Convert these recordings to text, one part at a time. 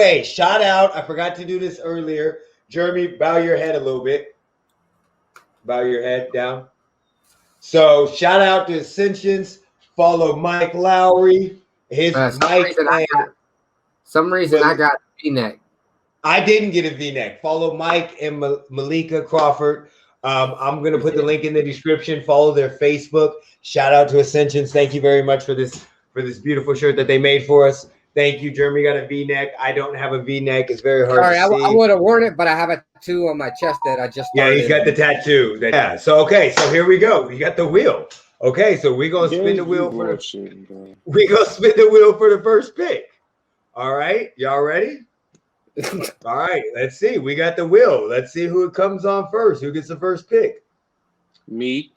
way, shout out. I forgot to do this earlier. Jeremy, bow your head a little bit. Bow your head down. So shout out to Ascensions. Follow Mike Lowry. His Mike and some reason I got V-neck. I didn't get a V-neck. Follow Mike and Malika Crawford. I'm going to put the link in the description. Follow their Facebook. Shout out to Ascensions. Thank you very much for this beautiful shirt that they made for us. Thank you. Jeremy got a V-neck. I don't have a V-neck. It's very hard to see. I would have worn it, but I have a tattoo on my chest that I just started. Yeah, he's got the tattoo. Yeah. So, okay. So here we go. We got the wheel. Okay. So we're going to spin the wheel for the first pick. All right. Y'all ready? All right, let's see. We got the wheel. Let's see who comes on first. Who gets the first pick? Me.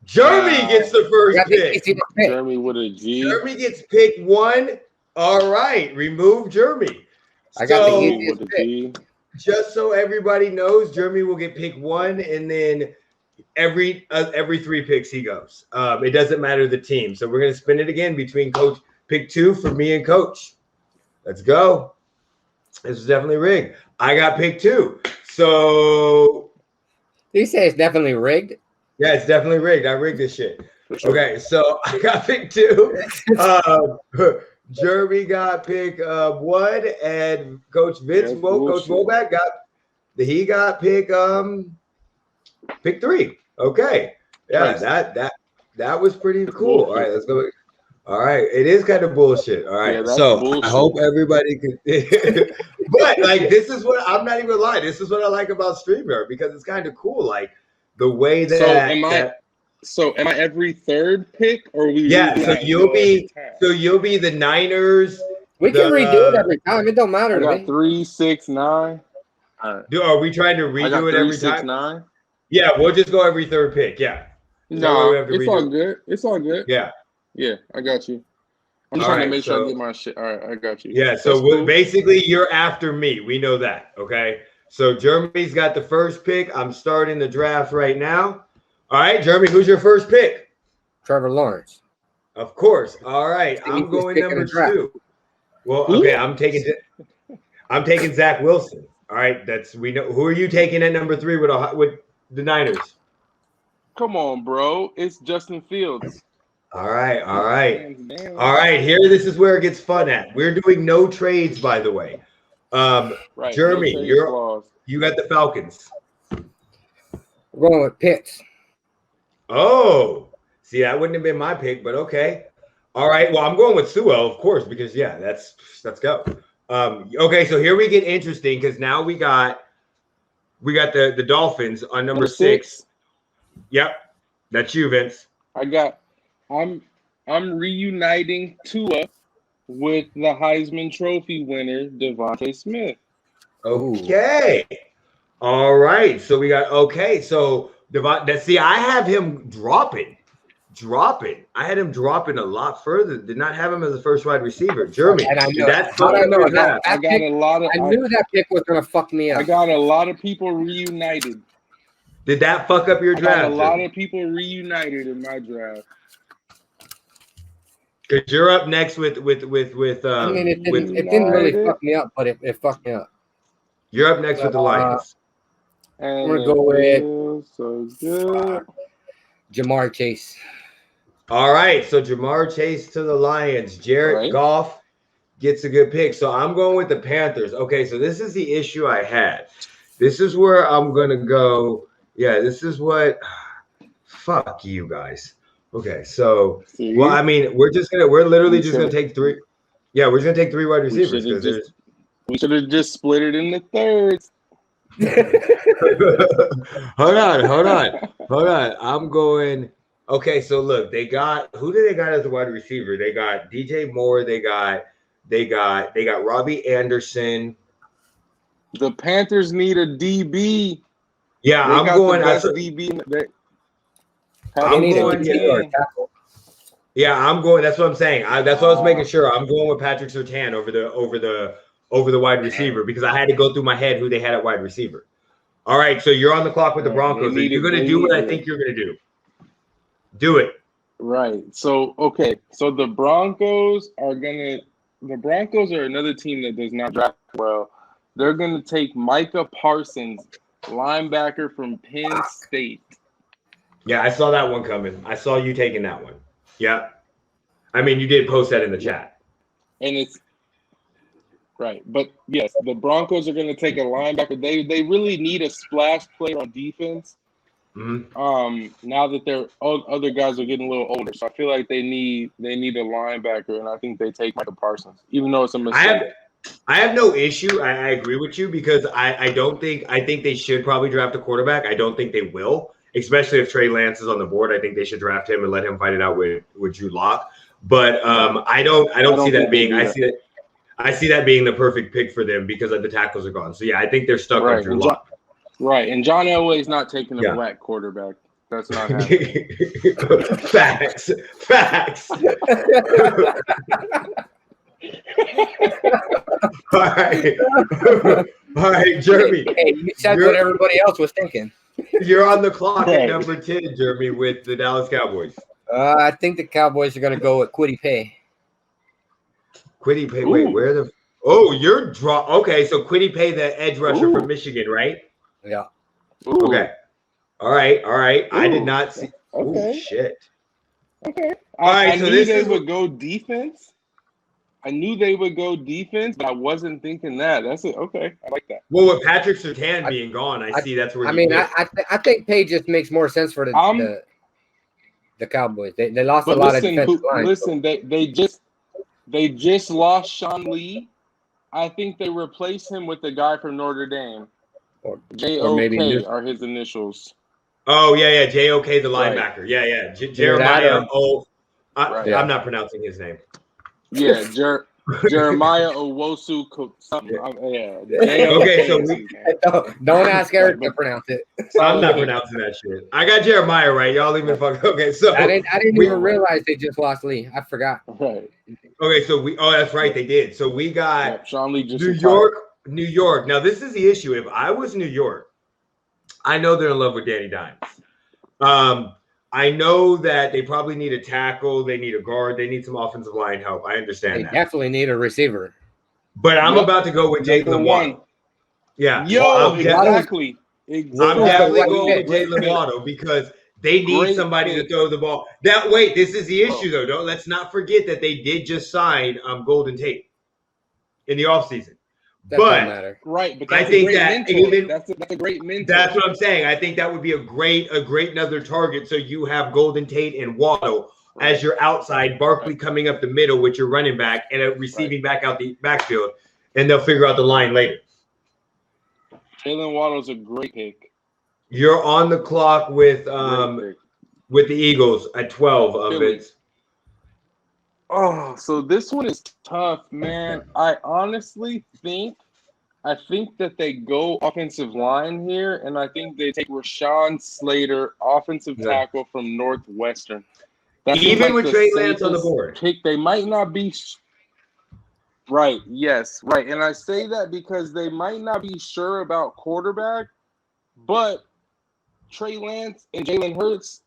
Jeremy gets the first pick. Jeremy with a G. Jeremy gets pick 1. All right, remove Jeremy. I got the easiest pick. Just so everybody knows, Jeremy will get pick 1, and then every 3 picks he goes. It doesn't matter the team. So we're gonna spin it again between Coach. Pick 2 for me and Coach. Let's go. This is definitely rigged. I got pick 2. So you say it's definitely rigged? Yeah, it's definitely rigged. I rigged this shit. Okay, so I got pick 2. Jeremy got pick 1, and Coach Vince, Coach Woback got pick 3. Okay, yeah, that was pretty cool. All right, let's go. All right, it is kind of bullshit. All right, so bullshit. I hope everybody can. But like, this is what I'm not even lying. This is what I like about StreamYard because it's kind of cool. Like the way that. So am I every third pick, or we? Yeah, so you'll be the Niners. We can redo it every time. It don't matter. I got 3, 6, 9. Are we trying to redo it every 6, time? 9. Yeah, we'll just go every third pick. Yeah. No, it's all good. It's all good. Yeah. Yeah, I got you. I'm just trying to make sure I get my shit. All right, I got you. Yeah, so cool. Basically you're after me. We know that, okay? So Jeremy's got the first pick. I'm starting the draft right now. All right, Jeremy, who's your first pick? Trevor Lawrence. Of course. All right, I'm going number 2. Well, okay, I'm taking Zach Wilson. All right, we know. Who are you taking at number 3 with the Niners? Come on, bro. It's Justin Fields. All right. Here, this is where it gets fun at. We're doing no trades, by the way. Right, Jeremy, you got the Falcons. We're going with Pitts. Oh, see, that wouldn't have been my pick, but okay. All right. Well, I'm going with Sewell, of course, because let's go. Okay, so here we get interesting because now we got the Dolphins on number 6. Yep, that's you, Vince. I'm reuniting Tua with the Heisman Trophy winner, Devontae Smith. Okay. All right. So we got so see, I have him dropping. I had him dropping a lot further. Did not have him as a first wide receiver. Jeremy. And I knew that pick was gonna fuck me up. I got a lot of people reunited. Did that fuck up your draft? I got a lot of people reunited in my draft. Because you're up next with I mean, it didn't really fuck me up, but it fucked me up. You're up next with the Lions. I'm gonna go with Jamar Chase. All right, so Jamar Chase to the Lions. Jared Goff gets a good pick. So I'm going with the Panthers. Okay, so this is the issue I had. This is where I'm gonna go. Yeah, this is what. Fuck you guys. Okay, so well, I mean, we're literally just gonna take 3. Yeah, we're just gonna take 3 wide receivers because we should have just split it in the thirds. Hold on. I'm going. Okay, so look, who did they got as a wide receiver? They got DJ Moore. They got Robbie Anderson. The Panthers need a DB. Yeah, I'm going. Best DB. Yeah, I'm going. That's what I'm saying. That's what I was making sure. I'm going with Patrick Surtain over the wide receiver because I had to go through my head who they had at wide receiver. All right, so you're on the clock with the Broncos. You're going to do what I think you're going to do. Do it. Right. So, okay. So the Broncos are going to the Broncos are another team that does not draft well. They're going to take Micah Parsons, linebacker from Penn State. Yeah, I saw that one coming. I saw you taking that one. Yeah. I mean, you did post that in the chat. And it's right. But yes, the Broncos are going to take a linebacker. They really need a splash player on defense. Now that their other guys are getting a little older. So I feel like they need a linebacker, and I think they take Micah Parsons, even though it's a mistake. I have no issue. I agree with you because I think they should probably draft a quarterback. I don't think they will, especially if Trey Lance is on the board. I think they should draft him and let him fight it out with Drew Lock. But I don't see that being. I see that being the perfect pick for them because the tackles are gone. So yeah, I think they're stuck on Drew Lock. Right, and John Elway's not taking a black quarterback. That's not happening. Facts. All right, Jeremy. Hey, you said what everybody else was thinking. You're on the clock at number 10, Jeremy, with the Dallas Cowboys. I think the Cowboys are going to go with Kwity Paye. Kwity Paye. Wait, where the? Oh, you're draw. Okay, so Kwity Paye, the edge rusher from Michigan, right? Yeah. Ooh. Okay. All right. Ooh. I did not see. Okay. Oh shit. Okay. All right. I So knew they would go defense. I knew they would go defense, but I wasn't thinking that. That's it. Okay. I like that. Well, with Patrick Surtain being gone, I see that's where. I mean, I think Paye just makes more sense for the Cowboys. They lost a lot of defensive lines. Listen, they just lost Sean Lee. I think they replaced him with the guy from Notre Dame. J.O.K. are his initials. Oh, yeah. J.O.K. the linebacker. Yeah. Jeremiah. I'm not pronouncing his name. Yeah, Jeremiah Owosu. Something. Yeah. Okay, so don't ask Eric to pronounce it. I'm not pronouncing that shit. I got Jeremiah right. Y'all leave me fuck. Okay, so I didn't even realize they just lost Lee. I forgot. Right. Okay, so that's right, they did. So we got Sean Lee just New York. Now this is the issue. If I was New York, I know they're in love with Danny Dimes. I know that they probably need a tackle, they need a guard, they need some offensive line help. I understand that. They definitely need a receiver. But I'm about to go with Jalen Waddle. Yeah. Exactly. I'm definitely going with Jalen Waddle because they need somebody to throw the ball. This is the issue though. Let's not forget that they did just sign Golden Tate in the offseason. That doesn't matter. Right, but I think that even that's a great mentor. That's what I'm saying. I think that would be a great another target. So you have Golden Tate and Waddle as your outside, Barkley coming up the middle with your running back and a receiving back out the backfield, and they'll figure out the line later. Jalen Waddle's a great pick. You're on the clock with the Eagles at 12 of it. Oh, so this one is tough, man. I honestly think that they go offensive line here, and I think they take Rashawn Slater, offensive tackle from Northwestern. That's even with Trey Lance on the board. Pick. They might not be right. Yes, right. And I say that because they might not be sure about quarterback, but Trey Lance and Jalen Hurts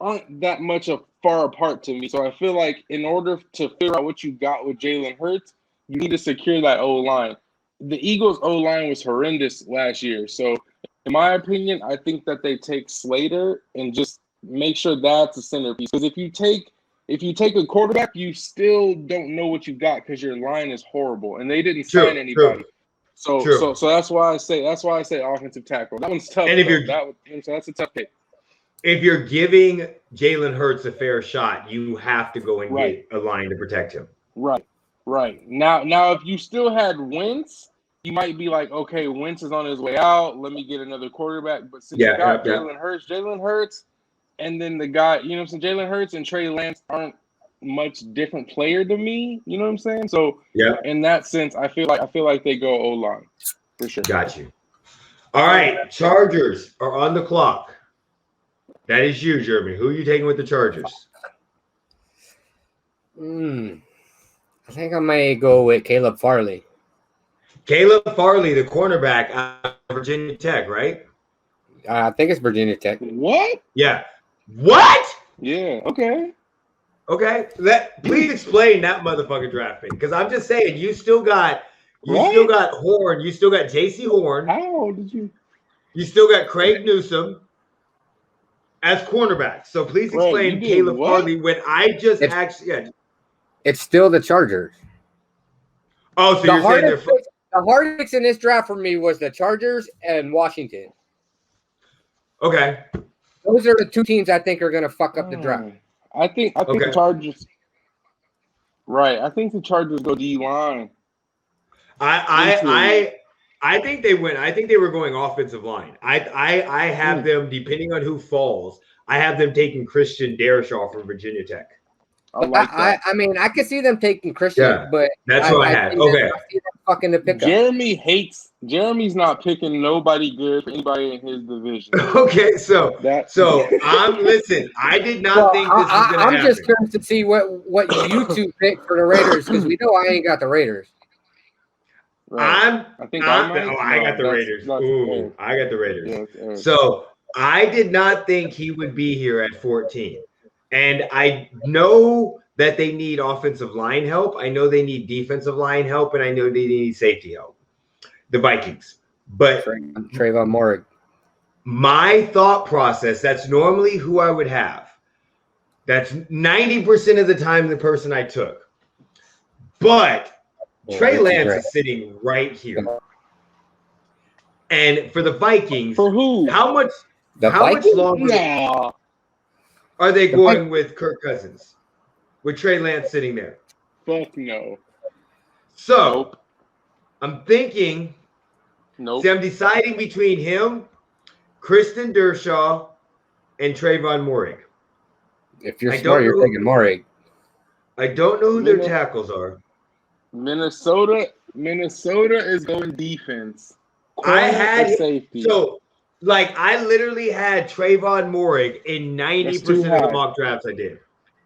aren't that much far apart to me. So I feel like in order to figure out what you got with Jalen Hurts, you need to secure that O-line. The Eagles' O-line was horrendous last year. So in my opinion, I think that they take Slater and just make sure that's a centerpiece. Because if you take a quarterback, you still don't know what you got because your line is horrible. And they didn't sign anybody. So that's why I say offensive tackle. That one's tough. And so that's a tough pick. If you're giving Jalen Hurts a fair shot, you have to go and get a line to protect him. Right. Now, if you still had Wentz, you might be like, okay, Wentz is on his way out. Let me get another quarterback. But since you got Jalen Hurts, and then the guy, you know what I'm saying, Jalen Hurts and Trey Lance aren't much different player to me. You know what I'm saying? So in that sense, I feel like they go O-line for sure. Got you. All right, Chargers are on the clock. That is you, Jeremy. Who are you taking with the Chargers? I think I may go with Caleb Farley. Caleb Farley, the cornerback out of Virginia Tech, right? I think it's Virginia Tech. What? Yeah. What? Yeah. Okay. Okay, please explain that motherfucking draft pick, because I'm just saying you still got Horn, you still got J.C. Horn. How did you? You still got Craig Newsome as cornerback. So please explain Caleb Farley when I just It's still the Chargers. Oh, so you're saying they're the hard picks in this draft for me was the Chargers and Washington. Okay. Those are the two teams I think are going to fuck up the draft. I think the Chargers. Right. I think the Chargers go D-line. I think they win. I think they were going offensive line. I have them, depending on who falls, I have them taking Christian Darrisaw from Virginia Tech. I mean, I could see them taking Christian, but that's what I had. Okay. I see them fucking the pickup. Jeremy's not picking nobody good for anybody in his division. Okay, so listen. I did not think this was going to happen. I'm just curious to see what you two pick for the Raiders, because we know I ain't got the Raiders. Right. I got the Raiders. Ooh, I got the Raiders. Yeah, so I did not think he would be here at 14. And I know that they need offensive line help. I know they need defensive line help, and I know they need safety help. The Vikings. But Trayvon Moehrig. My thought process, that's normally who I would have. That's 90% of the time the person I took. But Trey Lance is sitting right here. And for the Vikings, for who? How much longer are they going with Kirk Cousins? With Trey Lance sitting there? Fuck no. So I'm thinking. Nope. See, I'm deciding between him, Kristen Dershaw, and Trayvon Moehrig. If you're smart, you're thinking Moehrig. I don't know who their tackles are. Minnesota is going defense. I had safety. So, I literally had Trayvon Moehrig in 90% of the mock drafts I did.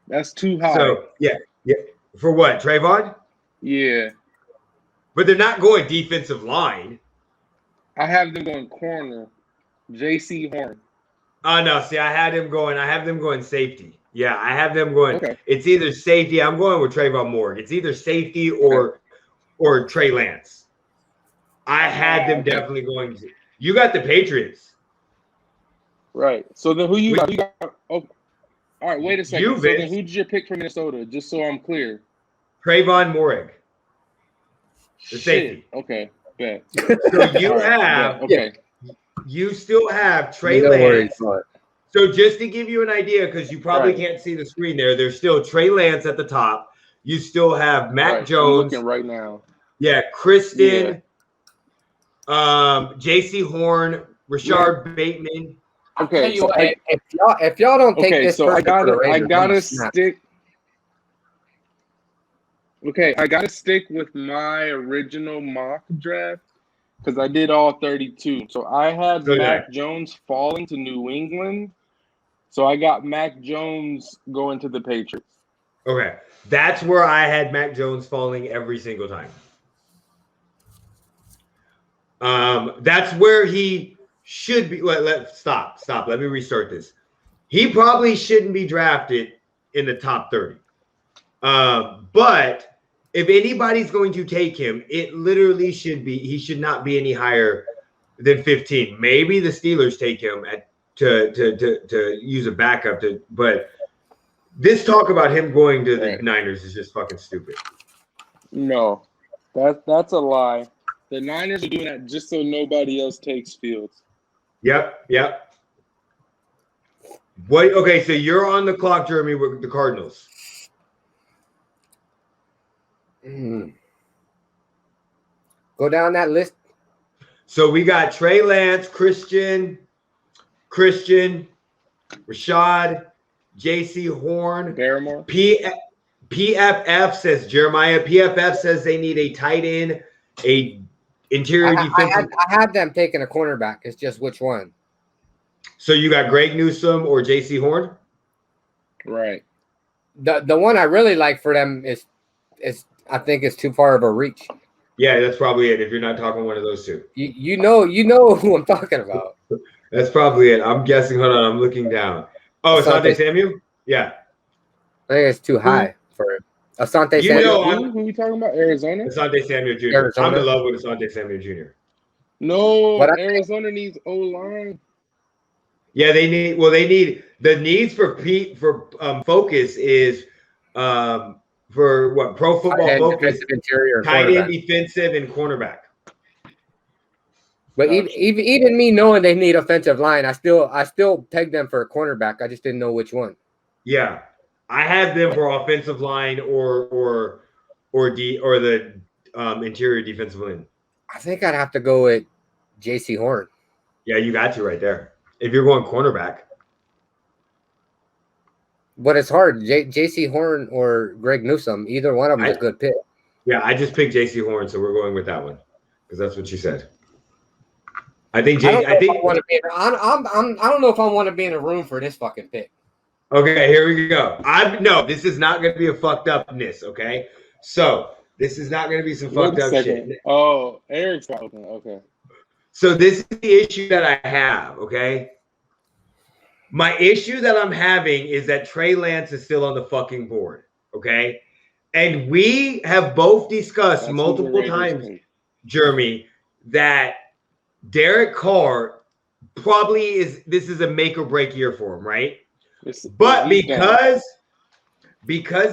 That's too high. So, yeah. For what, Trayvon? Yeah. But they're not going defensive line. I have them going corner. J.C. Horn. Oh, no. See, I have them going safety. Yeah, I have them going. Okay. It's either safety. I'm going with Trayvon Moehrig. It's either safety or Trey Lance. I had them definitely going. You got the Patriots. Right. So then who you got? All right, wait a second. So then who did you pick from Minnesota? Just so I'm clear. Trayvon Moehrig. The safety. Okay. Bet. So you still have Trey Lance. So just to give you an idea, because you probably can't see the screen there's still Trey Lance at the top. You still have Mac Jones. I'm looking right now. Yeah, Kristen, J.C. Horn, Rashard Bateman. Okay, so if y'all don't take this, so I gotta stick. Okay, I gotta stick with my original mock draft because I did all 32. So I had Mac Jones falling to New England. So I got Mac Jones going to the Patriots. Okay, that's where I had Mac Jones falling every single time. That's where he should be. Stop. Let me restart this. He probably shouldn't be drafted in the top 30. But if anybody's going to take him, it literally he should not be any higher than 15. Maybe the Steelers take him to use a backup but this talk about him going to the Niners is just fucking stupid. No, that's a lie. The Niners are doing that just so nobody else takes Fields. Yep. Okay, so you're on the clock, Jeremy, with the Cardinals. Go down that list. So we got Trey Lance, Christian, Rashad, J.C. Horn, Barrymore. PFF says Jeremiah. PFF says they need a tight end, a interior defensive. I had them taking a cornerback. It's just which one. So you got Greg Newsome or J.C. Horn? Right. The one I really like for them is I think it's too far of a reach. Yeah, that's probably it. If you're not talking one of those two, you know who I'm talking about. That's probably it. I'm guessing. Hold on, I'm looking down. Oh, Asante Samuel. Yeah. I think it's too high for it. Asante Samuel. Who are we talking about? Arizona? Asante Samuel Jr. Arizona? I'm in love with Asante Samuel Jr. No, Arizona needs O-line. Yeah, they need the needs for focus is for what Pro Football Focus interior tight end, defensive, and cornerback. But even me knowing they need offensive line, I still pegged them for a cornerback. I just didn't know which one. Yeah, I have them for offensive line or the interior defensive line. I think I'd have to go with J.C. Horn. Yeah, you got to right there. If you're going cornerback. But it's hard. J.C. Horn or Greg Newsome, either one of them is a good pick. Yeah, I just picked J.C. Horn, so we're going with that one because that's what you said. I think I don't know if I want to be in a room for this fucking pick. Okay, here we go. No, this is not going to be a fucked upness. Okay, so this is not going to be some fucked up shit. Oh, Eric's got okay. So this is the issue that I have. Okay, my issue that I'm having is that Trey Lance is still on the fucking board. Okay, and we have both discussed multiple times, Jeremy, that Derek Carr probably this is a make or break year for him, right? But because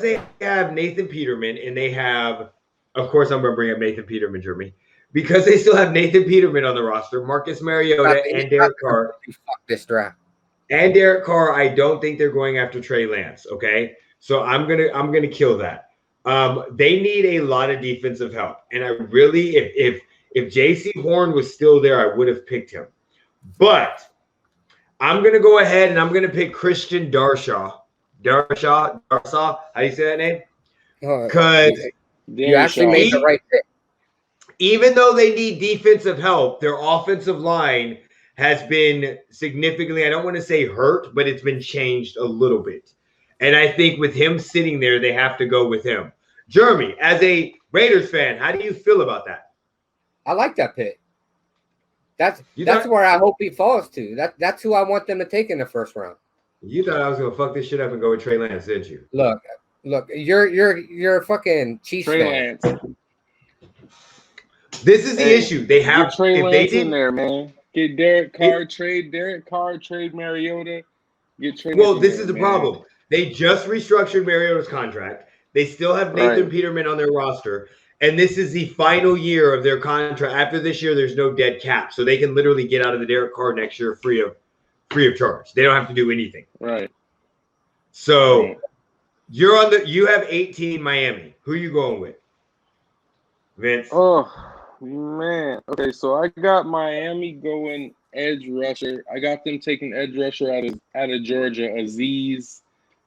they have Nathan Peterman and they have, of course, I'm going to bring up Nathan Peterman, Jeremy, because they still have Nathan Peterman on the roster, Marcus Mariota, and Derek Carr. Fuck this draft. And Derek Carr, I don't think they're going after Trey Lance. Okay, so I'm gonna kill that. They need a lot of defensive help, and I really, if J.C. Horn was still there, I would have picked him. But I'm going to go ahead and I'm going to pick Christian Darsaw. Darsaw? How do you say that name? Because you actually made the right pick. Even though they need defensive help, their offensive line has been significantly, I don't want to say hurt, but it's been changed a little bit. And I think with him sitting there, they have to go with him. Jeremy, as a Raiders fan, how do you feel about that? I like that pick. That's where I hope he falls to. That's who I want them to take in the first round. You thought I was gonna fuck this shit up and go with Trey Lance, didn't you? Look, you're a fucking Chiefs fan. Lance. This is the issue. They have Trey Lance in there, man. Get Derek Carr, trade Mariota. Get Trey. Well, this is the problem. They just restructured Mariota's contract. They still have Nathan Peterman on their roster. And this is the final year of their contract. After this year, there's no dead cap. So they can literally get out of the Derek Carr next year free of charge. They don't have to do anything. Right. So you have 18 Miami. Who are you going with? Vince. Oh man. Okay, so I got Miami going edge rusher. I got them taking edge rusher out of Georgia, Azeez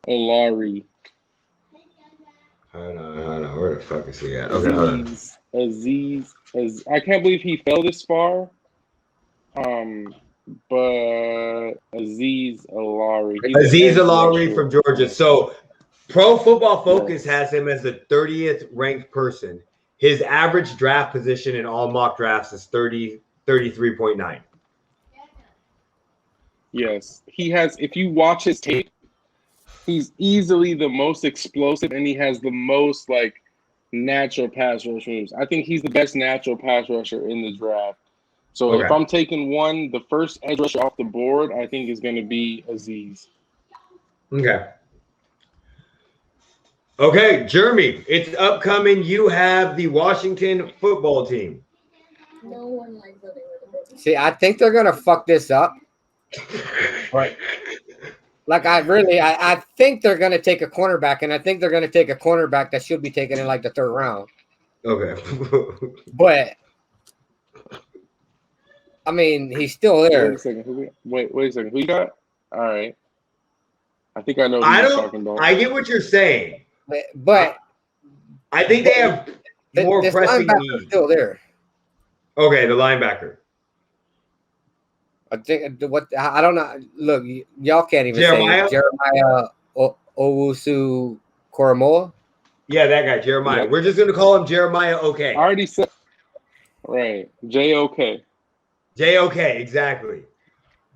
Olari. Hold on. Where the fuck is he at? Okay, hold on. Azeez. I can't believe he fell this far. But Azeez Olari. Azeez Olari from Georgia. So Pro Football Focus has him as the 30th ranked person. His average draft position in all mock drafts is 33.9. Yes. He has, if you watch his tape, he's easily the most explosive, and he has the most natural pass rush moves. I think he's the best natural pass rusher in the draft. So if I'm taking the first edge rusher off the board, I think is going to be Azeez. Okay, Jeremy, it's upcoming. You have the Washington football team. No one likes living with a See, I think they're going to fuck this up. Right. I think they're going to take a cornerback, and I think they're going to take a cornerback that should be taken in the third round. Okay. But, I mean, he's still there. Wait a second. Wait a second. Who you got? All right. I think I know who you're talking about. I get what you're saying. But I think they have more pressing needs. Still there. Okay, the linebacker. I think I don't know. Look, y'all can't even say Jeremiah Owusu Koromoa. Yeah, that guy, Jeremiah. Yeah. We're just gonna call him Jeremiah. Okay. I already said. Right, JOK. JOK, exactly.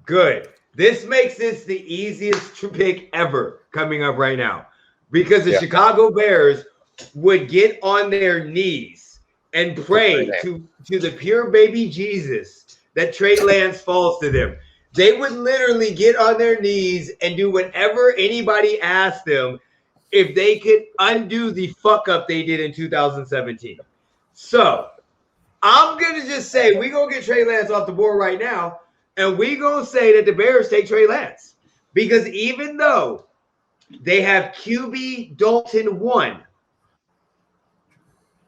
Good. This makes this the easiest pick ever coming up right now. because the Chicago Bears would get on their knees and pray to the pure baby Jesus that Trey Lance falls to them. They would literally get on their knees and do whatever anybody asked them if they could undo the fuck up they did in 2017. So I'm going to just say we're going to get Trey Lance off the board right now, and we're going to say that the Bears take Trey Lance. Because even though they have QB Dalton 1,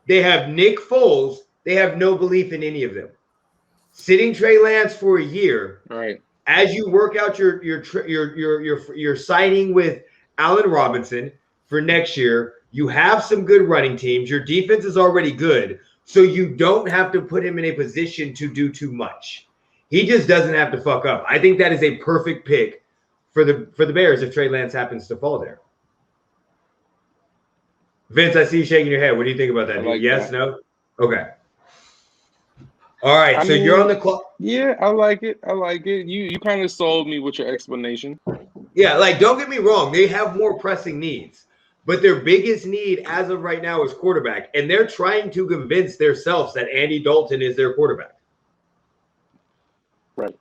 they have Nick Foles, they have no belief in any of them. Sitting Trey Lance for a year, right? As you work out your signing with Allen Robinson for next year, you have some good running teams. Your defense is already good, so you don't have to put him in a position to do too much. He just doesn't have to fuck up. I think that is a perfect pick for the Bears if Trey Lance happens to fall there. Vince, I see you shaking your head. What do you think about that? Like yes, that. no? Okay. All right, I mean, you're on the clock. Yeah, I like it. I like it. You kind of sold me with your explanation. Yeah, like, don't get me wrong. They have more pressing needs. But their biggest need as of right now is quarterback. And they're trying to convince themselves that Andy Dalton is their quarterback. Right.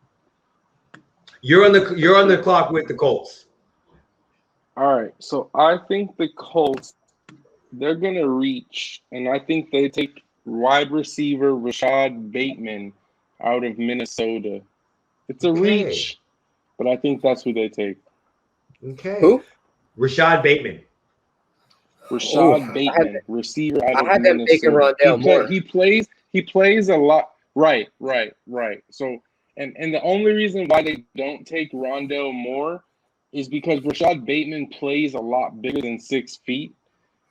You're on the clock with the Colts. All right. So I think the Colts, they're gonna reach, and I think they take wide receiver Rashad Bateman out of Minnesota. It's a reach, but I think that's who they take. Okay. Who? Rashad Bateman. Rashad Bateman, receiver out of Minnesota. I had them taking Rondale Moore. He plays a lot. Right. So and the only reason why they don't take Rondale Moore is because Rashad Bateman plays a lot bigger than 6 feet.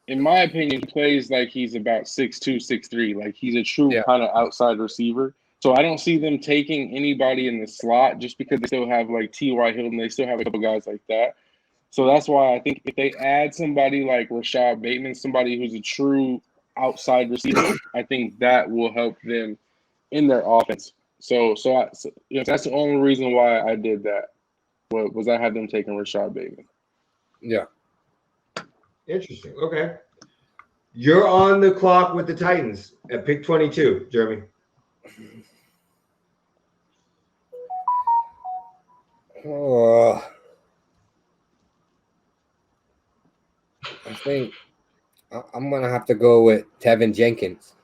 In my opinion, he plays like he's about 6'2", 6'3", like he's a true kind of outside receiver. So I don't see them taking anybody in the slot just because they still have like T.Y. Hilton. They still have a couple guys like that. So that's why I think if they add somebody like Rashad Bateman, somebody who's a true outside receiver, I think that will help them in their offense. So that's the only reason why I did that. Was I had them taking Rashad Bateman. Yeah. Interesting. Okay. You're on the clock with the Titans at pick 22, Jeremy. I think I'm going to have to go with Tevin Jenkins.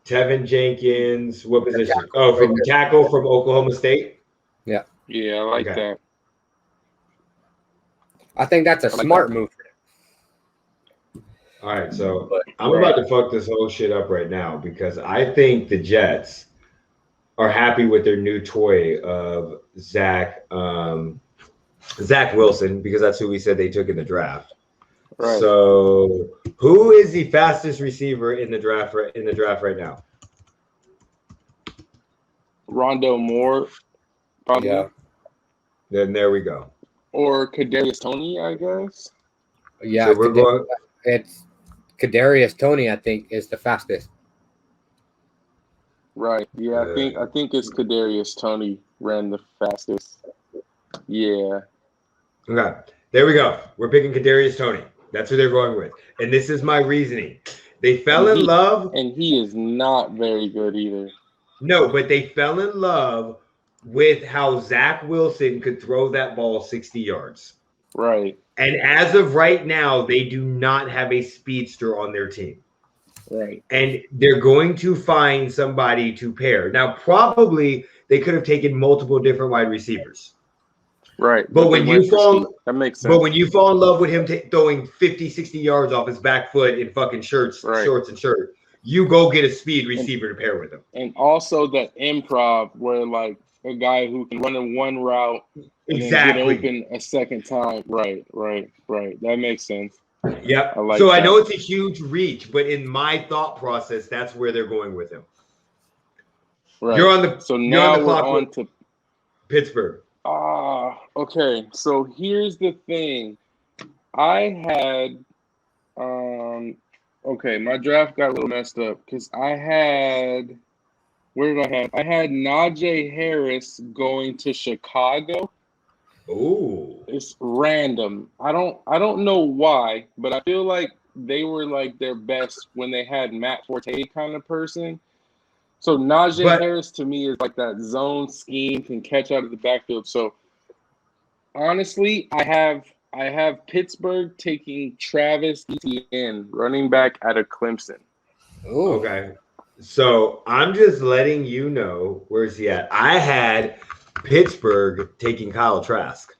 Tevin Jenkins, what position? From tackle from Oklahoma State? Yeah. Yeah, I like that. I think that's a smart move for them. All right, so I'm about to fuck this whole shit up right now because I think the Jets are happy with their new toy of Zach Wilson because that's who we said they took in the draft. Right. So, who is the fastest receiver in the draft right now? Rondale Moore, probably. Yeah. Then there we go. Or Kadarius Toney, I guess. Yeah, so we're going. It's Kadarius Toney. I think is the fastest. Right. Yeah, I think it's Kadarius Toney ran the fastest. Yeah. Okay. There we go. We're picking Kadarius Toney. That's who they're going with. And this is my reasoning. They fell in love. And he is not very good either. No, but they fell in love with how Zach Wilson could throw that ball 60 yards. Right. And as of right now, they do not have a speedster on their team. Right. And they're going to find somebody to pair. Now, probably they could have taken multiple different wide receivers. Right. But when you fall, that makes sense. But when you fall in love with him throwing 50, 60 yards off his back foot in fucking shorts and shirt, you go get a speed receiver to pair with him. And also that improv where like a guy who can run in one route and then get open a second time. Right. That makes sense. Yep. I know it's a huge reach, but in my thought process, that's where they're going with him. Right. You're on the we're on to Pittsburgh. Okay. So here's the thing. I had my draft got a little messed up because I had I had Najee Harris going to Chicago, Ooh. It's random. I don't know why, but I feel like they were like their best when they had Matt Forte kind of person. So Najee Harris to me is like that zone scheme, can catch out of the backfield. So honestly, I have Pittsburgh taking Travis Etienne, running back out of Clemson. Ooh. Okay. So I'm just letting you know, where's he at? I had Pittsburgh taking Kyle Trask.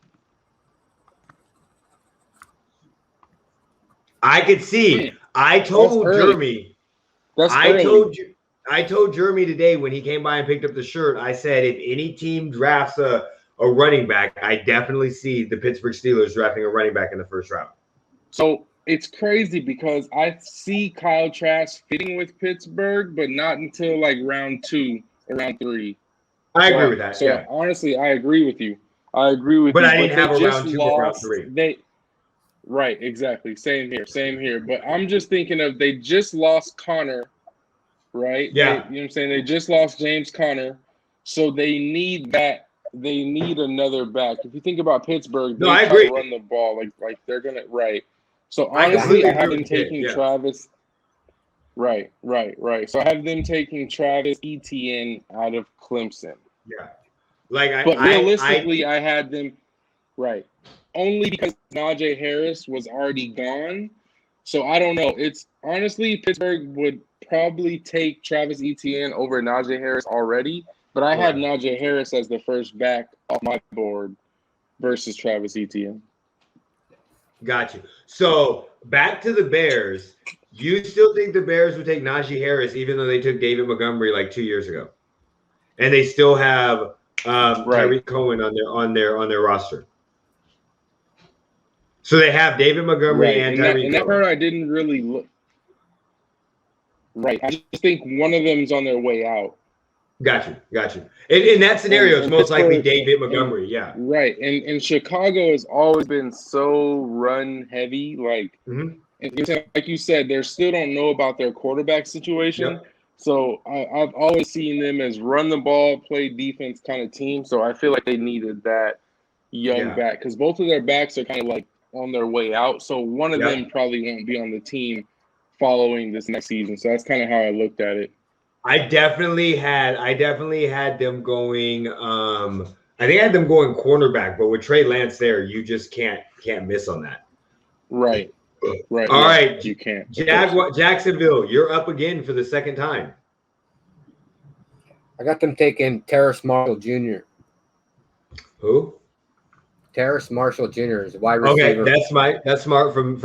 I could see. I told Jeremy. I told Jeremy today when he came by and picked up the shirt, I said if any team drafts a running back, I definitely see the Pittsburgh Steelers drafting a running back in the first round. So it's crazy because I see Kyle Trask fitting with Pittsburgh, but not until like round 2 or round 3. I agree with that. So honestly, I agree with you. But I didn't have a round 2 or round 3. Right, exactly. Same here. But I'm just thinking of they just lost Connor, right? Yeah. You know what I'm saying? They just lost James Conner. So they need that. They need another back. If you think about Pittsburgh, they I agree. Run the ball like they're gonna So honestly, I have them taking Travis. Right. So I have them taking Travis Etienne out of Clemson. Yeah. But realistically, I had them only because Najee Harris was already gone. So I don't know. It's honestly Pittsburgh would probably take Travis Etienne over Najee Harris already. But I had Najee Harris as the first back off my board versus Travis Etienne. Got you. So back to the Bears. You still think the Bears would take Najee Harris even though they took David Montgomery like 2 years ago, and they still have Tyreek Cohen on their roster. So they have David Montgomery and Tyreek Cohen. And that part I didn't really look. Right. I just think one of them is on their way out. Got you. In that scenario, it's most likely David Montgomery. Yeah. Right. And Chicago has always been so run heavy. Like, like you said, they still don't know about their quarterback situation. Yep. So I've always seen them as run the ball, play defense kind of team. So I feel like they needed that young back because both of their backs are kind of like on their way out. So one of them probably won't be on the team following this next season. So that's kind of how I looked at it. I definitely had them going. I think I had them going cornerback, but with Trey Lance there, you just can't miss on that. Right. All right, you can't. Jacksonville, you're up again for the second time. I got them taking Terrace Marshall Jr. Who? Terrace Marshall Jr. is a wide receiver. Okay, that's smart from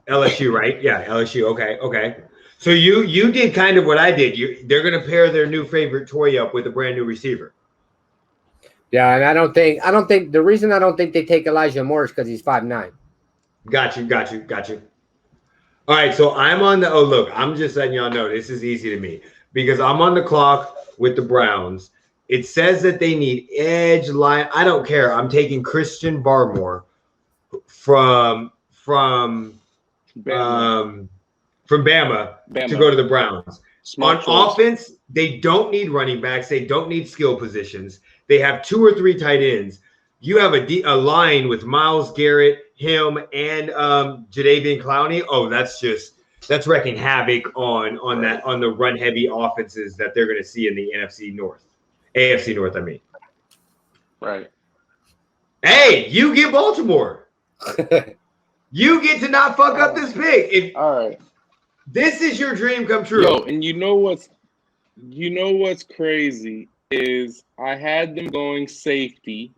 LSU, right? Yeah, LSU. Okay. So you did kind of what I did. They're going to pair their new favorite toy up with a brand new receiver. Yeah, and I don't think the reason I don't think they take Elijah Moore is because he's 5'9". Got you. All right, so I'm on the. Oh, look, I'm just letting y'all know this is easy to me because I'm on the clock with the Browns. It says that they need edge line. I don't care. I'm taking Christian Barmore from Bama to go to the Browns. On offense, they don't need running backs. They don't need skill positions. They have 2 or 3 tight ends. You have a line with Myles Garrett, him, and Jadeveon Clowney. Oh, that's wrecking havoc on the run heavy offenses that they're going to see in the AFC North. I mean. Right. Hey, you get Baltimore. You get to not fuck up this pick. All right. This is your dream come true. Yo, and you know what's crazy is I had them going safety,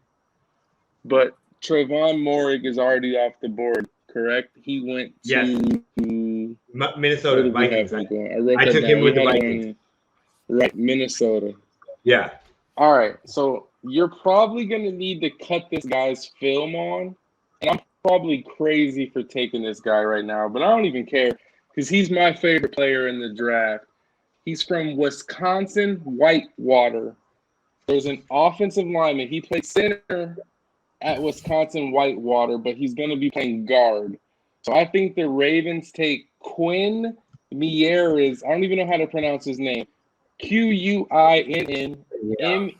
but Trevon Moehrig is already off the board, correct? He went to Minnesota Vikings. I took him with the Vikings. Right, Minnesota. Yeah. All right, so you're probably going to need to cut this guy's film on, and I'm probably crazy for taking this guy right now, but I don't even care because he's my favorite player in the draft. He's from Wisconsin Whitewater. There's an offensive lineman. He played center at Wisconsin Whitewater, but he's going to be playing guard. So I think the Ravens take Quinn Mieres. I don't even know how to pronounce his name. Quinn Meinerz.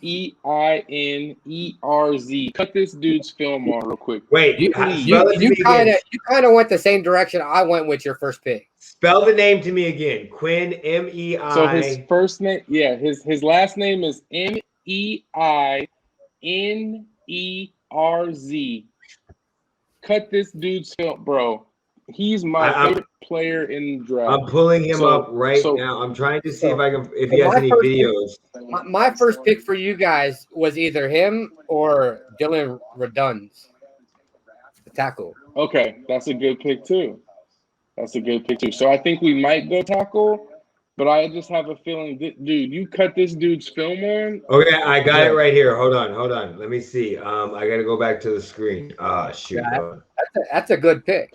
Cut this dude's film on real quick. Wait, you kind of went the same direction I went with your first pick. Spell the name to me again. Quinn, M-E-I. So his first name, his last name is Meinerz. Cut this dude's film, bro. He's my favorite player in the draft. I'm pulling him up right now. I'm trying to see if he has any videos. My first pick for you guys was either him or Dylan Redunds, the tackle. Okay, that's a good pick too. So I think we might go tackle, but I just have a feeling, dude, you cut this dude's film on. Okay, I got it right here. Hold on. Let me see. I got to go back to the screen. Shoot. Yeah, that's a good pick.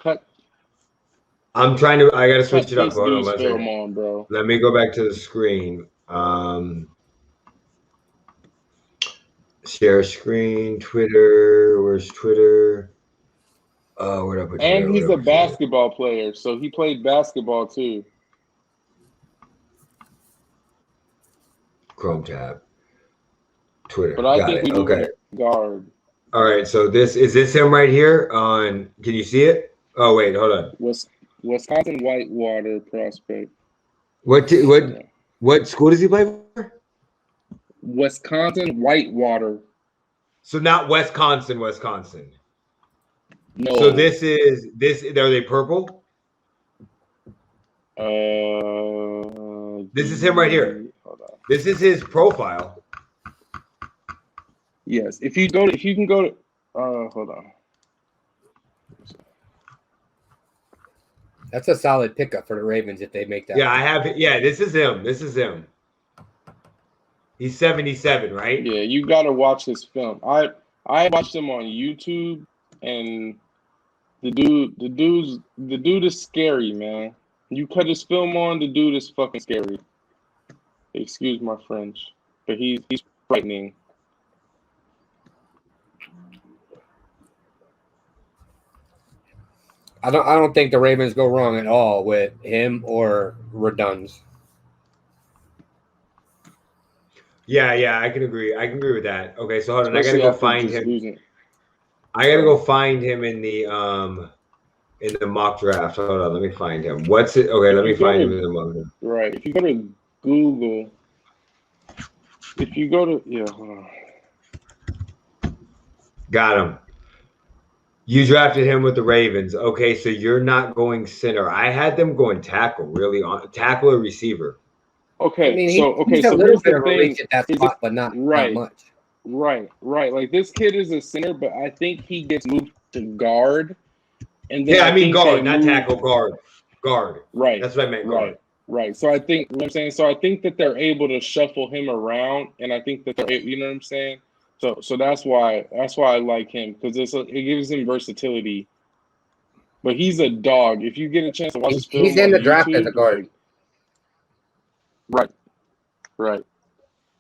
I'm trying to. I got to switch it up. Hold on. Film on, bro. Let me go back to the screen. Share screen. Twitter. Where's Twitter? Where'd I put Twitter? And he's a basketball player, so he played basketball too. Chrome tab. Twitter. But I think okay. Guard. All right. So is this him right here? Can you see it? Oh wait, hold on. Wisconsin Whitewater prospect. What school does he play for? Wisconsin Whitewater. So not Wisconsin. No. So this. Are they purple? This is him right here. Hold on. This is his profile. Yes. If you can go to. Hold on. That's a solid pickup for the Ravens if they make that. Yeah, I have it. Yeah, this is him. He's 77, right? Yeah, you got to watch his film. I watched him on YouTube, and the dude is scary, man. You cut his film on, the dude is fucking scary. Excuse my French, but he's frightening. I don't think the Ravens go wrong at all with him or Redunds. Yeah, I can agree. I can agree with that. Okay, so hold on. I gotta go find him. I gotta go find him in the mock draft. Hold on, let me find him. What's it? Okay, let me find him in the mock draft. Right. If you go to Google, hold on. Got him. You drafted him with the Ravens. Okay, so you're not going center. I had them going tackle, really, on tackle or receiver. Okay, I mean, so he's a little bit of a reach at that spot, but not much. Right. Like this kid is a center, but I think he gets moved to guard. And then I mean guard, not tackle, guard. Right. That's what I meant. Guard. Right. So I think, you know what I'm saying? So I think that they're able to shuffle him around, and I think that they're, you know what I'm saying? So that's why I like him, because it gives him versatility. But he's a dog. If you get a chance to watch his film, he's in the draft as a guard. Right.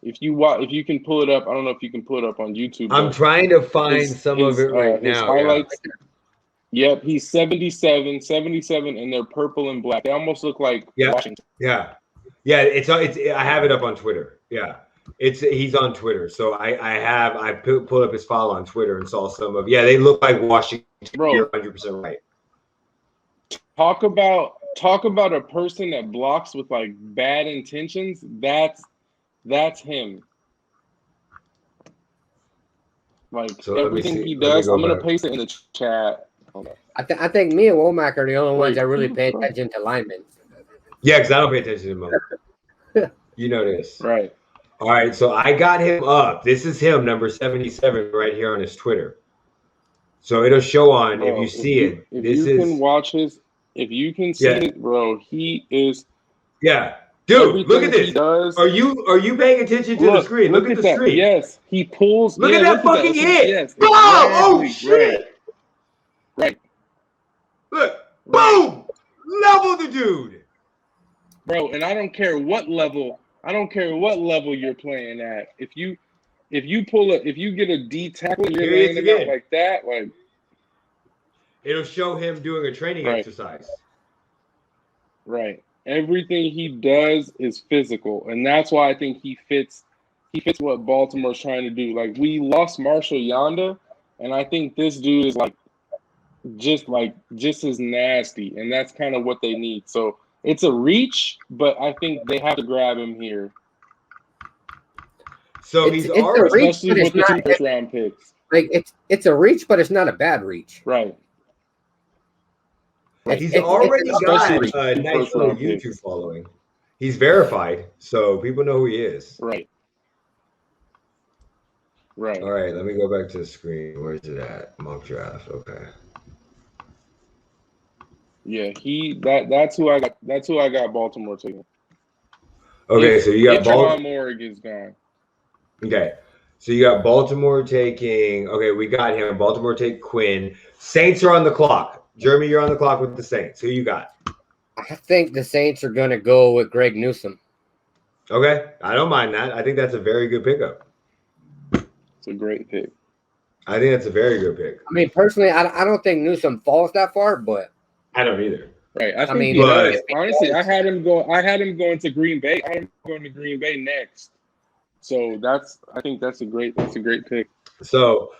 If you can pull it up, I don't know if you can pull it up on YouTube. I'm trying to find some of it right now. Highlights. Yeah. Yep, he's 77, and they're purple and black. They almost look like Washington. Yeah. It's I have it up on Twitter. Yeah. He's on Twitter, so I pulled up his file on Twitter and saw some of. Yeah, they look like Washington. Bro, you're 100% right. Talk about a person that blocks with like bad intentions. That's him. Like so everything he does. I'm gonna paste it in the chat. I think me and Womack are the only ones that really pay attention to linemen. Yeah, because I don't pay attention to them. You know this, right? All right, so I got him up. This is him, number 77, right here on his Twitter. So it'll show on if you see it. If you can see it, bro, he is. Yeah, dude, look at this. Are you paying attention to the screen? Look at the screen. Yes, he pulls. Look at that fucking hit. Yes, boom! Oh shit! Right. Look, boom! Level the dude, bro. And I don't care what level. You're playing at. If you get a D tackle, you're laying it out like that, like it'll show him doing a training exercise. Right. Everything he does is physical, and that's why I think he fits he fits what Baltimore's trying to do. Like, we lost Marshall Yanda, and I think this dude is just as nasty, and that's kind of what they need. So it's a reach, but I think they have to grab him here. So It's he's a already, reach, Especially but with it's the two not first-round picks. like it's a reach, but it's not a bad reach. Right. Like, he's it's already especially got a with nice little first-round YouTube picks. following. He's verified, so people know who he is. Right. Right. All right, let me go back to the screen. Where's it at? Mock draft. Okay. Yeah, that's who I got. That's who I got Baltimore taking. Okay, so you got Baltimore. Moore is gone. Okay, so you got Baltimore taking. Okay, we got him. Baltimore take Quinn. Saints are on the clock. Jeremy, you're on the clock with the Saints. Who you got? I think the Saints are going to go with Greg Newsome. Okay, I don't mind that. I think that's a very good pickup. It's a great pick. I think that's a very good pick. I mean, personally, I don't think Newsome falls that far, but I don't either. Right. I think mean, he does. if he Honestly, does- I had him going to Green Bay. I had him going to Green Bay next. So I think that's a great pick. So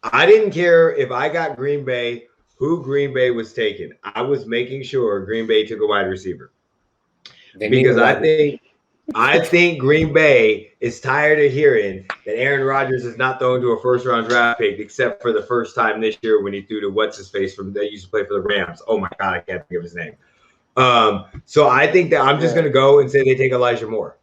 I didn't care if I got Green Bay, who Green Bay was taking. I was making sure Green Bay took a wide receiver. Because I think Green Bay is tired of hearing that Aaron Rodgers is not thrown to a first-round draft pick, except for the first time this year when he threw to what's-his-face from that used to play for the Rams. Oh, my God, I can't think of his name. So I think that I'm just going to go and say they take Elijah Moore.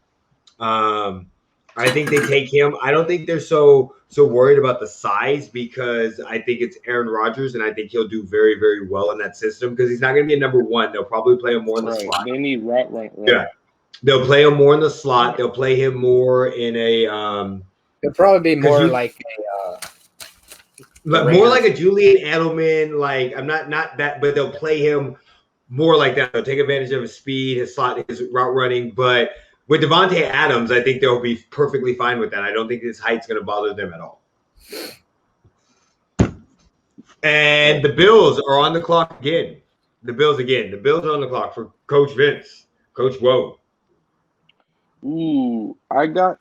I think they take him. I don't think they're so worried about the size because I think it's Aaron Rodgers, and I think he'll do very, very well in that system because he's not going to be a number one. They'll probably play him more in the slot. They need right. Yeah. They'll play him more in the slot. They'll play him more in a it'll probably be more like more like a Julian Edelman. Like I'm not that, but they'll play him more like that. They'll take advantage of his speed, his slot, his route running. But with Devontae Adams, I think they'll be perfectly fine with that. I don't think his height's going to bother them at all. And the Bills are on the clock again. The Bills are on the clock for Coach Vince. Coach Woe. Ooh,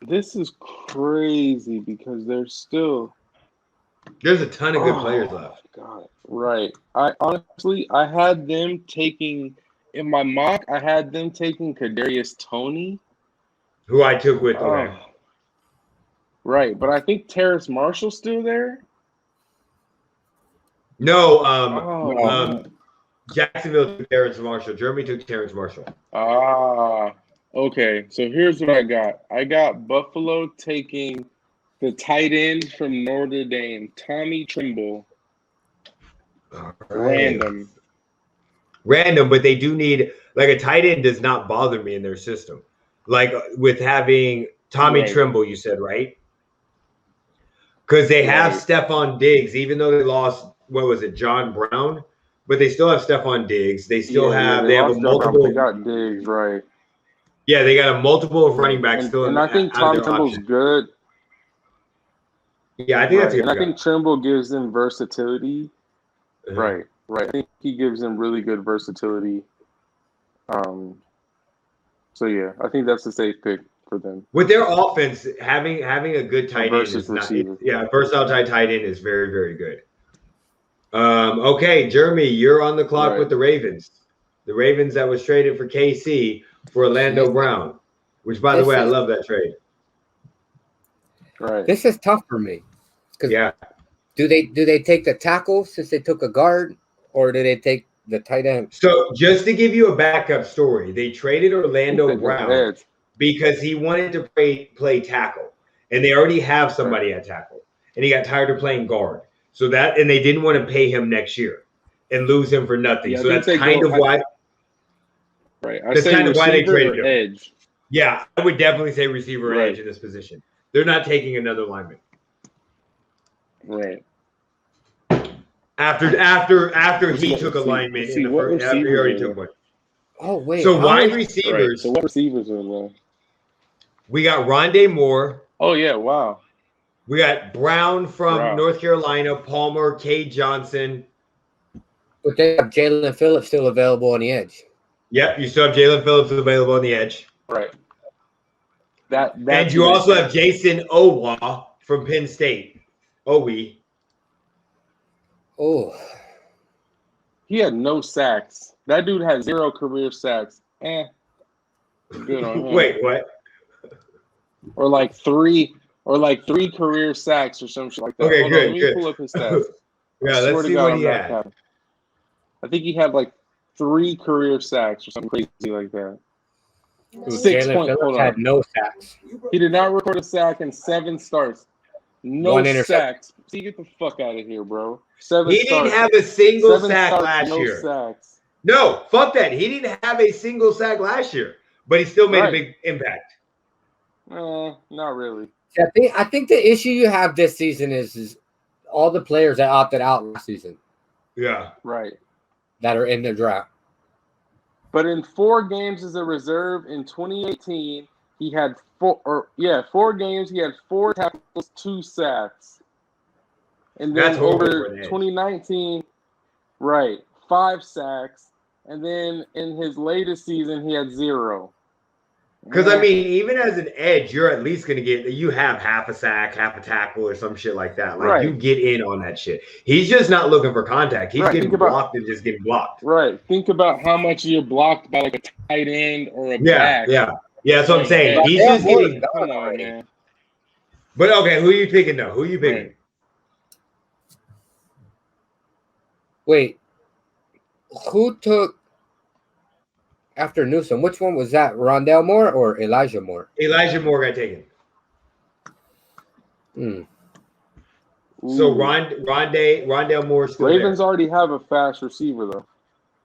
this is crazy because there's a ton of good players left. God, right. I had them taking in my mock. I had them taking Kadarius Toney, who I took with. Okay. Right, but I think Terrace Marshall's still there. No, Jacksonville took Terrace Marshall. Jeremy took Terrace Marshall. Okay, so here's what I got. I got Buffalo taking the tight end from Notre Dame, Tommy Tremble. Right. Random, but they do need like a tight end does not bother me in their system. Like with having Tommy Tremble, you said, right? Because they have Stephon Diggs, even though they lost, what was it, John Brown? But they still have Stephon Diggs. They still have a multiple. They got Diggs, right? Yeah, they got a multiple of running backs still. And I think Tommy Tremble's good. Yeah, I think that's a good. And I think Tremble gives them versatility. Right. I think he gives them really good versatility. So yeah, I think that's a safe pick for them. With their offense, having a good tight end is not. Versatile tight end is very, very good. Okay, Jeremy, you're on the clock with the Ravens. The Ravens that was traded for KC for Orlando Brown, which, by the way, I love that trade. Right. This is tough for me. Yeah. Do they take the tackle since they took a guard, or do they take the tight end? So just to give you a backup story, they traded Orlando Brown because he wanted to play tackle, and they already have somebody at tackle, and he got tired of playing guard. So and they didn't want to pay him next year and lose him for nothing. So that's kind of why. Right. That's kind of why they traded him. Edge. Yeah, I would definitely say receiver and edge in this position. They're not taking another lineman. Right. After he took a lineman in the first, after he already took one. Oh wait. So wide receivers. So what receivers are there? We got Rondé Moore. Oh yeah! Wow. We got Brown from North Carolina, Palmer, Cade Johnson. But they have Jalen Phillips still available on the edge. Yep, you still have Jalen Phillips available on the edge. Right. And you also have Jason Owa from Penn State. Owe. Oh. He had no sacks. That dude had 0 career sacks. Good on him. Wait, what? Or like three career sacks or some shit like that. Okay, Hold good, on, let me good. pull up his stats. Yeah, let's see what he had. I think he had like 3 career sacks or something crazy like that. Jalen Phillips had no sacks. He did not record a sack in 7 starts. No sacks. See, get the fuck out of here, bro. 7 He starts. didn't have a single 7 sack starts, last no year. Sacks. No, fuck that. He didn't have a single sack last year, but he still made a big impact. Not really. I think the issue you have this season is all the players that opted out last season. Yeah. Right. That are in the draft. But in 4 games as a reserve in 2018, he had 4 games. He had 4 tackles, 2 sacks. And then over 2019, 5 sacks. And then in his latest season, he had 0. Because, I mean, even as an edge, you're at least going to you have half a sack, half a tackle, or some shit like that. Like, you get in on that shit. He's just not looking for contact. He's getting blocked and just getting blocked. Right. Think about how much you're blocked by, like, a tight end or a back. Yeah, that's what I'm saying. He's just getting – come on, man. But, okay, who are you picking, though? Who are you picking? Right. Wait. Who took – after Newsom, which one was that? Rondale Moore or Elijah Moore? Elijah Moore got taken. Mm. So Rondale Moore still Ravens there. already have a fast receiver, though.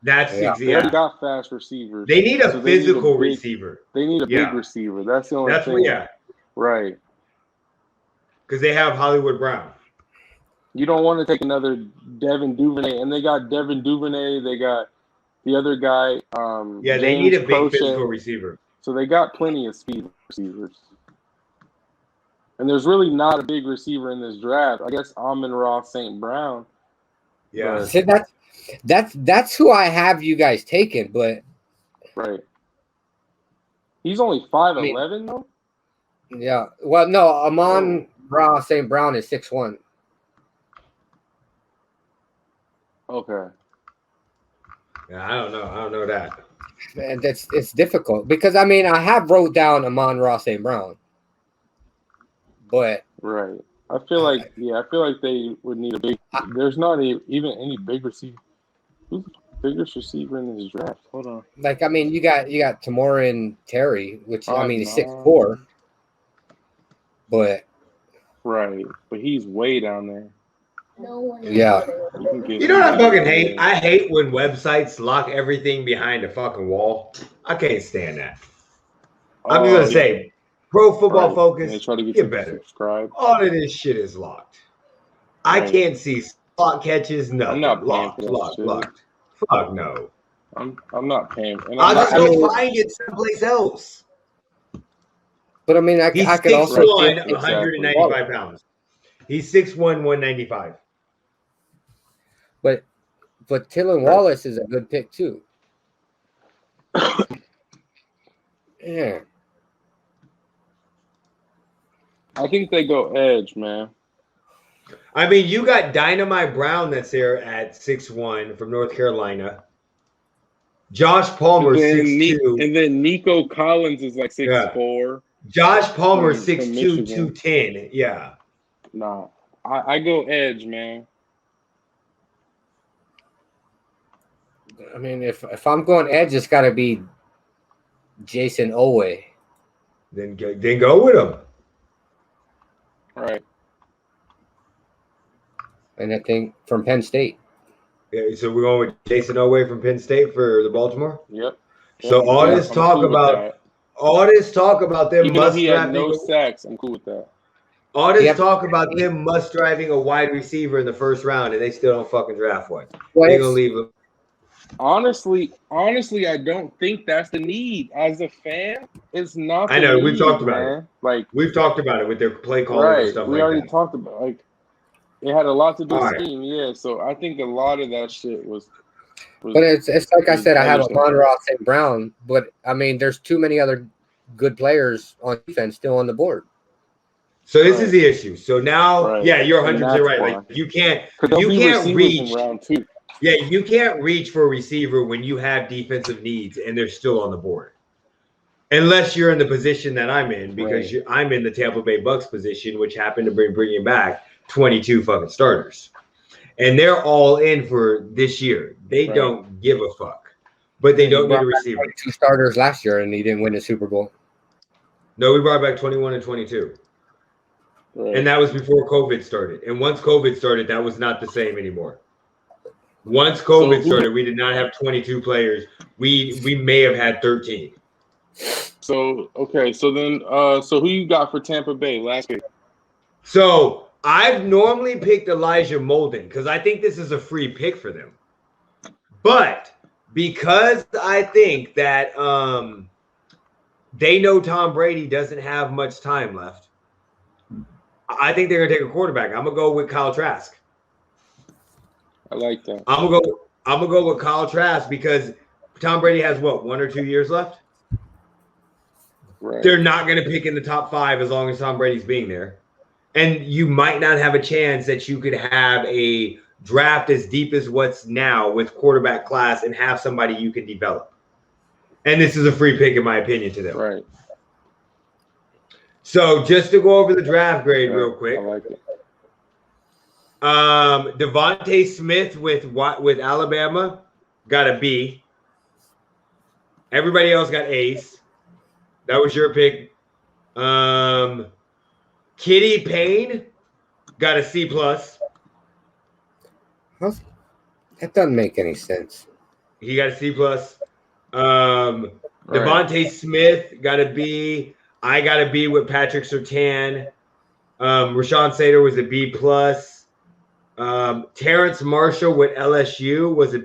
They already got fast receivers. They need a physical receiver. They need a big receiver. That's the only thing. Right. Because they have Hollywood Brown. You don't want to take another Devin Duvernay, and they got Devin Duvernay. They got the other guy. They need a big physical receiver. So they got plenty of speed receivers. And there's really not a big receiver in this draft. I guess Amon-Ra St. Brown. Yeah. See, that's who I have you guys taken, but right. He's only 5'11", though? Yeah. Well, no, Amon-Ra St. Brown is 6'1". Okay. Yeah, I don't know that. And it's difficult because I mean I have wrote down Amon-Ra St. Brown. But right. I feel like they would need a big there's not even any big receiver. Who's the biggest receiver in this draft? Hold on. Like I mean you got Tamorin Terry, which I mean is 6'4". But right. But he's way down there. No one. Yeah. You know what I fucking hate? I hate when websites lock everything behind a fucking wall. I can't stand that. I'm just gonna say, Pro Football Focus, they try to get better. Subscribe. All of this shit is locked. I can't see slot catches. Nothing. I'm not locked. Fuck no. I'm not paying. I'll just go find it someplace else. But I mean, I could also 6'1", 195 pounds. He's 6'1", 195. But Tylan Wallace is a good pick too. Yeah. I think they go edge, man. I mean, you got Dynamite Brown that's there at 6'1" from North Carolina. Josh Palmer 6'2", and then Nico Collins is like 6'4". Josh Palmer 6'2", 210. Yeah. Nah, I go edge, man. I mean, if I'm going edge, it's got to be Jason Owe. Then go with him. Right. And I think from Penn State. Yeah, so we're going with Jason Owe from Penn State for the Baltimore. Yep. So all this talk about them must have no sacks. I'm cool with that. All this talk about them must driving a wide receiver in the first round, and they still don't fucking draft one. They're gonna leave him. Honestly, I don't think that's the need. As a fan, it's not. I know we've talked about it. Like we've talked about it with their play calling and stuff. We already talked about it. It had a lot to do with scheme, right. So I think a lot of that shit was. But it's like I said, I have Amon-Ra St. Brown, but I mean, there's too many other good players on defense still on the board. So this is the issue. So now, yeah, you're 100% right. why. Like you can't reach reach in round 2. Yeah, you can't reach for a receiver when you have defensive needs and they're still on the board. Unless you're in the position that I'm in, because I'm in the Tampa Bay Bucks position, which happened to bringing back 22 fucking starters. And they're all in for this year. They don't give a fuck. But they don't need a receiver. 2 starters last year, and he didn't win the Super Bowl. No, we brought back 21 and 22. Right. And that was before COVID started. And once COVID started, that was not the same anymore. Once COVID started, we did not have 22 players. We may have had 13. So, okay. So then, so who you got for Tampa Bay last week? So I've normally picked Elijah Molden because I think this is a free pick for them. But because I think that they know Tom Brady doesn't have much time left, I think they're gonna take a quarterback. I'm gonna go with Kyle Trask. I like that. I'm gonna go with Kyle Trask because Tom Brady has 1 or 2 years left. Right. They're not gonna pick in the top 5 as long as Tom Brady's being there, and you might not have a chance that you could have a draft as deep as what's now with quarterback class and have somebody you can develop. And this is a free pick in my opinion to them. Right. So just to go over the draft grade real quick. I like it. Devontae Smith with Alabama got a B. Everybody else got A's. That was your pick. Kitty Payne got a C+. That doesn't make any sense. He got a C+. Devontae Smith got a B. I got a B with Patrick Surtain. Rashawn Slater was a B+. Terrence Marshall with LSU was a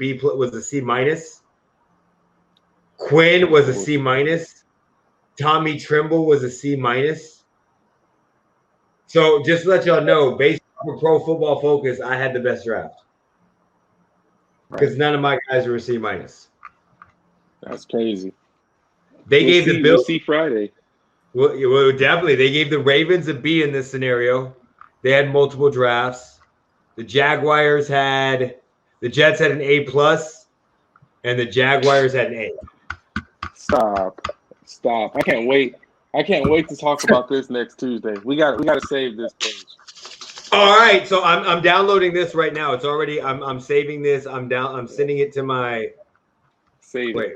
C-. Quinn was a C-. Tommy Trimble was a C-. So just to let y'all know, based on Pro Football Focus, I had the best draft. Because none of my guys were a C-. That's crazy. They gave the Bills. We'll see Friday. Well, definitely. They gave the Ravens a B in this scenario. They had multiple drafts. The Jets had an A+, and the Jaguars had an A. Stop. I can't wait. To talk about this next Tuesday. We got to save this page. All right, so I'm downloading this right now. It's already I'm saving this. I'm sending it to my Wait.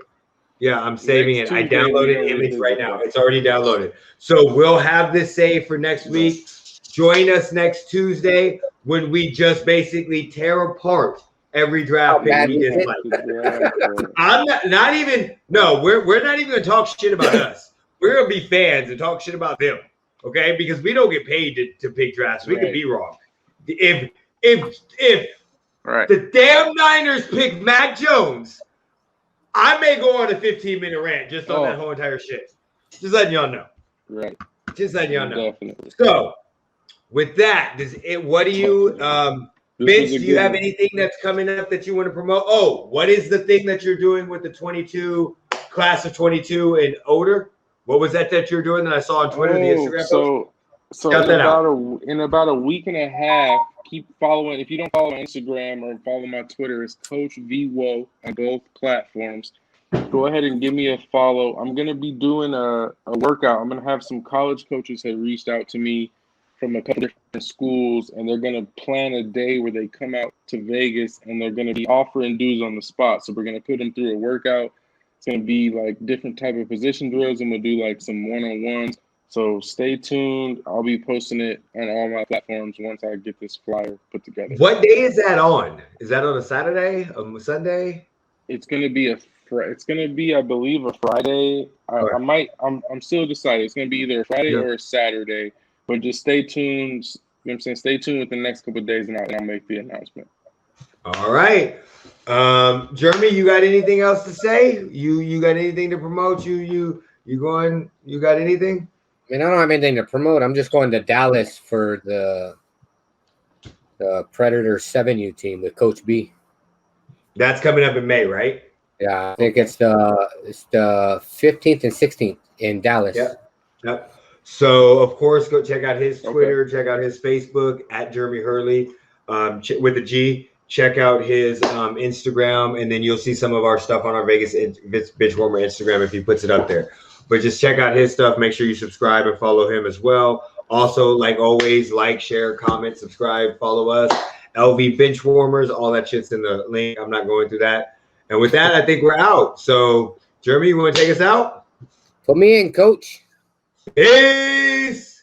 Yeah, I'm saving it. I downloaded image right now. It's already downloaded. So we'll have this saved for next week. Join us next Tuesday when we just basically tear apart every draft pick we dislike. I'm not even. No, we're not even gonna talk shit about us. We're gonna be fans and talk shit about them. Okay, because we don't get paid to pick drafts. We could be wrong. If the damn Niners pick Mac Jones, I may go on a 15-minute rant just on that whole entire shit. Just letting y'all know. Right. Just letting y'all know. Definitely. So, with that, what do you, Vince, do you have anything that's coming up that you want to promote? Oh, what is the thing that you're doing with the 22, class of 22 and older? What was that you're doing that I saw on Twitter, the Instagram post? So in about a week and a half, keep following. If you don't follow my Instagram or follow my Twitter, it's Coach VWO on both platforms. Go ahead and give me a follow. I'm going to be doing a workout. I'm going to have some college coaches that reached out to me from a couple different schools, and they're going to plan a day where they come out to Vegas, and they're going to be offering dudes on the spot. So we're going to put them through a workout. It's going to be like different type of position drills, and we'll do like some one-on-ones. So stay tuned. I'll be posting it on all my platforms once I get this flyer put together. What day is that on? Is that on a Saturday, a Sunday? It's going to be I believe, a Friday. I'm still deciding. It's going to be either a Friday or a Saturday. But just stay tuned. You know what I'm saying? Stay tuned with the next couple of days, and I'll make the announcement. All right. Jeremy, you got anything else to say? You got anything to promote? You got anything? I mean, I don't have anything to promote. I'm just going to Dallas for the Predator 7U team with Coach B. That's coming up in May, right? Yeah, I think it's the 15th and 16th. in Dallas. Yep. So of course, go check out his Twitter, check out his Facebook at Jeremy Hurley with a G. Check out his Instagram, and then you'll see some of our stuff on our Vegas Benchwarmer Instagram if he puts it up there. But just check out his stuff. Make sure you subscribe and follow him as well. Also, like always, like, share, comment, subscribe, follow us. LV Benchwarmers, all that shit's in the link. I'm not going through that. And with that, I think we're out. So, Jeremy, you want to take us out? Put me in, coach. Peace.